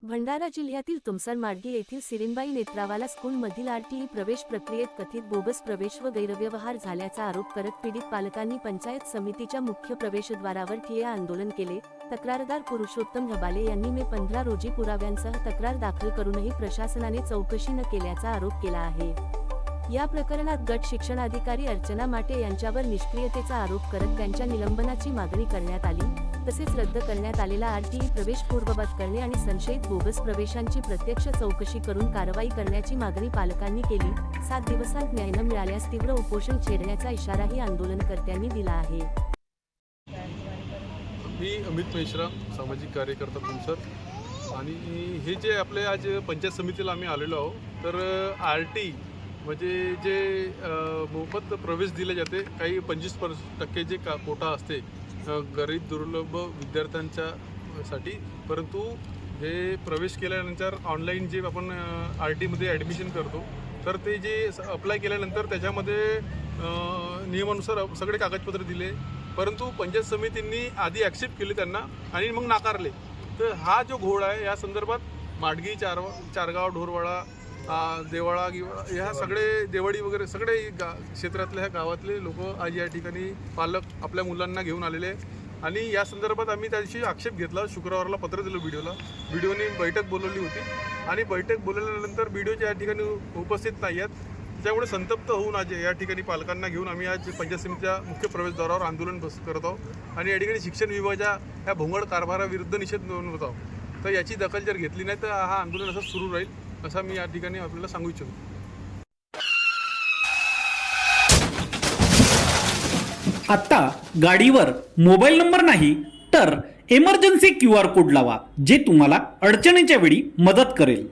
भंडारा जिल्ह्यातील तुमसर माडगी येथील सिरिनबाई नेत्रावाला स्कूलमधील आरटीई प्रवेश प्रक्रियेत कथित बोगस प्रवेश व गैरव्यवहार झाल्याचा आरोप करत पीडित पालकांनी पंचायत समितीच्या मुख्य प्रवेशद्वारावर ठिय्या आंदोलन केले। तक्रारदार पुरुषोत्तम हबाले यांनी मे 15 रोजी पुराव्यांसह तक्रार दाखल करूनही प्रशासनाने चौकशी न केल्याचा आरोप केला आहे। या प्रकरणात गट शिक्षणाधिकारी अर्चना माटे यांच्यावर निष्क्रियतेचा आरोप करत त्यांच्या निलंबनाची मागणी करण्यात आली। तसेच रद्द करण्यात आलेला आरटीई प्रवेश पूर्ववत करणे आणि संशयित बोगस प्रवेशांची प्रत्यक्ष चौकशी करून कारवाई करण्याची मागणी पालकांनी केली। 7 दिवसांत न्याय न मिळाल्यास तीव्र उपोषण छेडण्याचा इशाराही आंदोलनकर्त्यांनी दिला आहे। मी अमित मेश्राम, सामाजिक कार्यकर्ता तुमसर, आणि हे जे आपले आज पंचायत समितीला आम्ही आलेलो आहोत, तर आरटी म्हणजे जे मोफत प्रवेश दिले जाते, काही 25% जे कोटा असते गरीब दुर्लभ विद्यार्थ्यांच्यासाठी, परंतु हे प्रवेश केल्यानंतर ऑनलाईन जे आपण आरटीमध्ये ॲडमिशन करतो, तर ते जे अप्लाय केल्यानंतर त्याच्यामध्ये नियमानुसार सगळे कागदपत्र दिले, परंतु पंचायत समितींनी आधी ॲक्सेप्ट केले त्यांना आणि मग नाकारले। तर हा जो घोळ आहे, या संदर्भात माडगी, चारगाव, ढोरवाडा, देवळा ह्या सगळे देवळी वगैरे सगळे क्षेत्रातल्या ह्या गावातले लोक आज या ठिकाणी पालक आपल्या मुलांना घेऊन आलेले, आणि या संदर्भात आम्ही त्या दिवशी आक्षेप घेतला। शुक्रवारला पत्र दिलं बीडीओने बैठक बोलवली होती, आणि बैठक बोलवल्यानंतर बीडीओच्या या ठिकाणी उपस्थित नाही आहेत। त्यामुळे संतप्त होऊन आज या ठिकाणी पालकांना घेऊन आम्ही आज पंचायत समितीच्या मुख्य प्रवेशद्वारावर आंदोलन करत आहोत, आणि या ठिकाणी शिक्षण विभागाच्या ह्या भोंगळ कारभाराविरुद्ध निषेध नोंदवत आहोत। तर याची दखल जर घेतली नाही तर हा आंदोलन असं सुरू राहील, असं मी या ठिकाणी आपल्याला सांगू इच्छितो। आता गाडीवर मोबाईल नंबर नाही तर इमर्जन्सी QR कोड लावा, जे तुम्हाला अडचणीच्या वेळी मदत करेल।